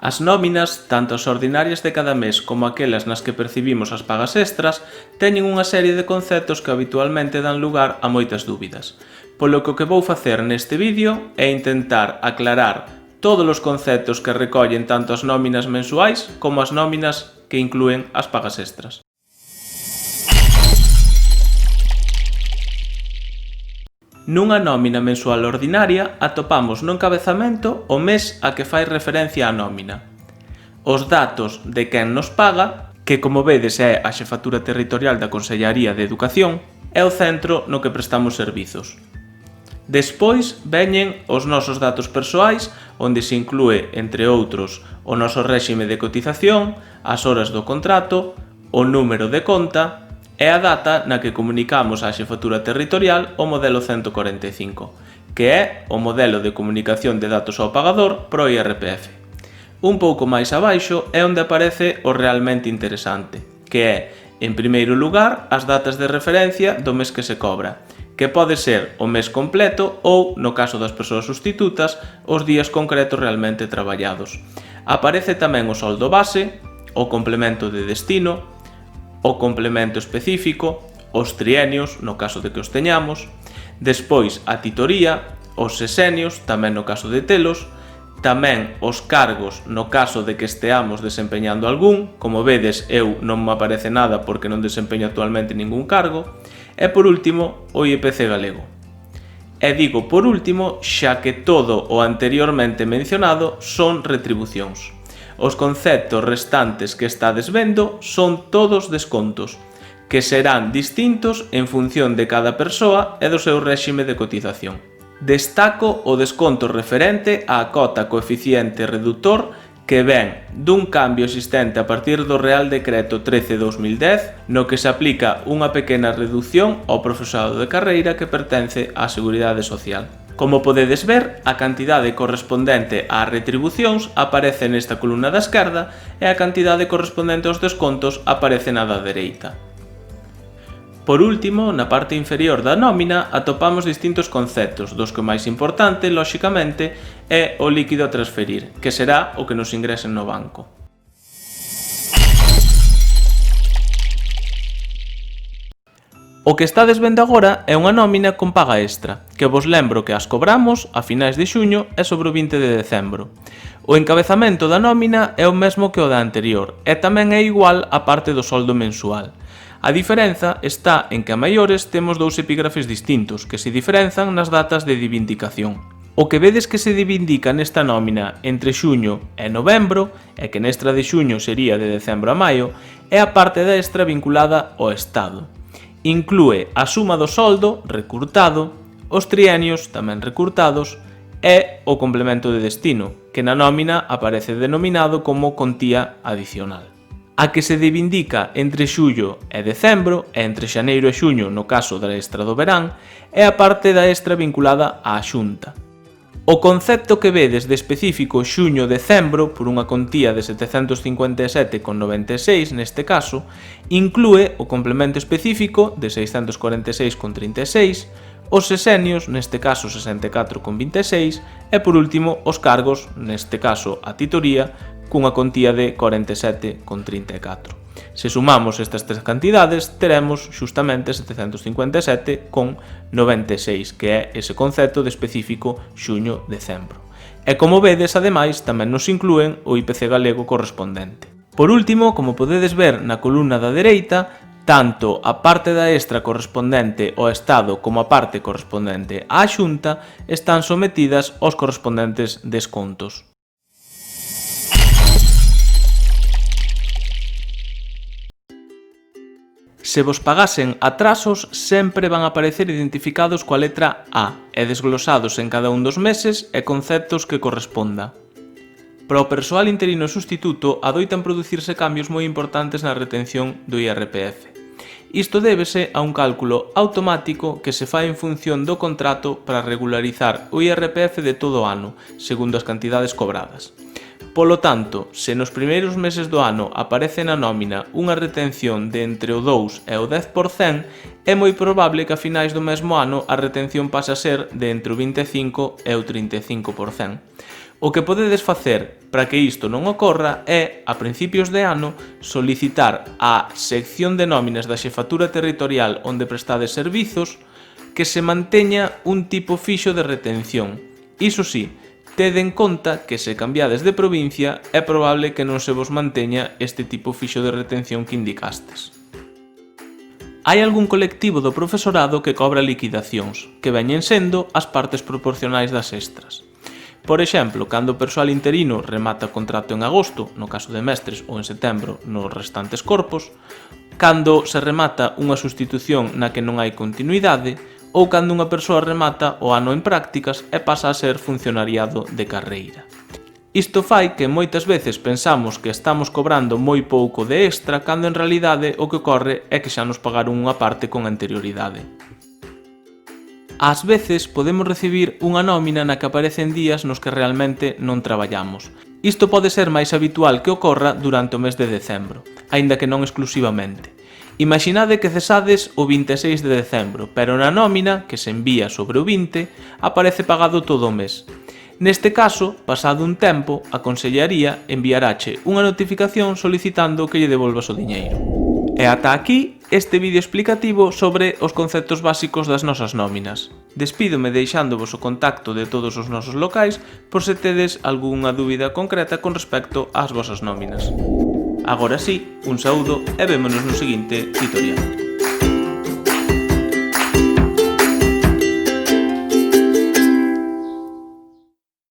As nóminas, tanto as ordinarias de cada mes como aquelas nas que percibimos as pagas extras, teñen unha serie de conceptos que habitualmente dan lugar a moitas dúbidas. Polo que o que vou facer neste vídeo é intentar aclarar todos os conceptos que recollen tanto as nóminas mensuais como as nóminas que inclúen as pagas extras. Nunha nómina mensual ordinaria atopamos no encabezamento o mes a que fai referencia a nómina, os datos de quen nos paga, que como vedes é a Xefatura Territorial da Consellaría de Educación, e o centro no que prestamos servizos. Despois veñen os nosos datos persoais, onde se inclúe, entre outros, o noso réxime de cotización, as horas do contrato, o número de conta e a data na que comunicamos á Xefatura Territorial o modelo 145, que é o modelo de comunicación de datos ao pagador pro IRPF. Un pouco máis abaixo é onde aparece o realmente interesante, que é, en primeiro lugar, as datas de referencia do mes que se cobra, que pode ser o mes completo ou, no caso das persoas sustitutas, os días concretos realmente traballados. Aparece tamén o soldo base, o complemento de destino, o complemento específico, os trienios, no caso de que os teñamos, despois a titoría, os sesenios, tamén no caso de telos, tamén os cargos no caso de que esteamos desempeñando algún, como vedes eu non me aparece nada porque non desempeño actualmente ningún cargo, e por último o IPC galego. E digo por último xa que todo o anteriormente mencionado son retribucións. Os conceptos restantes que estades vendo son todos descontos, que serán distintos en función de cada persoa e do seu réxime de cotización. Destaco o desconto referente á cota coeficiente redutor que ven dun cambio existente a partir do Real Decreto 13/2010, no que se aplica unha pequena reducción ao profesorado de carreira que pertence á Seguridade Social. Como podedes ver, a cantidade correspondente ás retribucións aparece nesta columna da esquerda e a cantidade correspondente aos descontos aparece na da dereita. Por último, na parte inferior da nómina atopamos distintos conceptos, dos que o máis importante, lóxicamente, é o líquido a transferir, que será o que nos ingresen no banco. O que estades vendo agora é unha nómina con paga extra, que vos lembro que as cobramos a finais de xuño e sobre o 20 de decembro. O encabezamento da nómina é o mesmo que o da anterior e tamén é igual á parte do soldo mensual. A diferenza está en que a maiores temos dous epígrafes distintos que se diferenzan nas datas de divindicación. O que vedes que se divindica nesta nómina entre xuño e novembro, e que nestra de xuño sería de decembro a maio, é a parte da extra vinculada ao Estado. Inclúe a suma do soldo, recurtado, os trienios, tamén recurtados, e o complemento de destino, que na nómina aparece denominado como contía adicional. A que se divindica entre xullo e decembro, e entre xaneiro e xuño no caso da extra do verán, é a parte da extra vinculada á Xunta. O concepto que vedes de específico xuño-decembro, por unha contía de 757,96 neste caso, inclúe o complemento específico de 646,36, os sesenios, neste caso 64,26, e por último os cargos, neste caso a titoría, cunha contía de 47,34. Se sumamos estas tres cantidades, teremos xustamente 757,96, que é ese concepto de específico xuño-decembro. E como vedes, ademais, tamén nos inclúen o IPC galego correspondente. Por último, como podedes ver na columna da dereita, tanto a parte da extra correspondente ao Estado como a parte correspondente á Xunta están sometidas aos correspondentes descontos. Se vos pagasen atrasos, sempre van aparecer identificados coa letra A e desglosados en cada un dos meses e conceptos que corresponda. Para o persoal interino e sustituto adoitan producirse cambios moi importantes na retención do IRPF. Isto débese a un cálculo automático que se fai en función do contrato para regularizar o IRPF de todo o ano, segundo as cantidades cobradas. Polo tanto, se nos primeiros meses do ano aparece na nómina unha retención de entre o 2 e o 10%, é moi probable que a finais do mesmo ano a retención pase a ser de entre o 25 e o 35%. O que podedes facer para que isto non ocorra é, a principios de ano, solicitar á sección de nóminas da Xefatura Territorial onde prestades servizos que se manteña un tipo fixo de retención. Iso sí, tede en conta que se cambiades de provincia é probable que non se vos manteña este tipo fixo de retención que indicastes. Hai algún colectivo do profesorado que cobra liquidacións, que veñen sendo as partes proporcionais das extras. Por exemplo, cando o persoal interino remata o contrato en agosto, no caso de mestres, ou en setembro nos restantes corpos, cando se remata unha sustitución na que non hai continuidade, ou cando unha persoa remata o ano en prácticas e pasa a ser funcionariado de carreira. Isto fai que moitas veces pensamos que estamos cobrando moi pouco de extra cando en realidade o que ocorre é que xa nos pagaron unha parte con anterioridade. Ás veces podemos recibir unha nómina na que aparecen días nos que realmente non traballamos. Isto pode ser máis habitual que ocorra durante o mes de decembro, aínda que non exclusivamente. Imaginade que cesades o 26 de decembro, pero na nómina, que se envía sobre o 20, aparece pagado todo o mes. Neste caso, pasado un tempo, a Consellaría enviarache unha notificación solicitando que lle devolvas o diñeiro. E ata aquí este vídeo explicativo sobre os conceptos básicos das nosas nóminas. Despídome deixándovos o contacto de todos os nosos locais por se tedes algunha dúbida concreta con respecto ás vosas nóminas. Agora sí, un saúdo e vémonos no seguinte tutorial.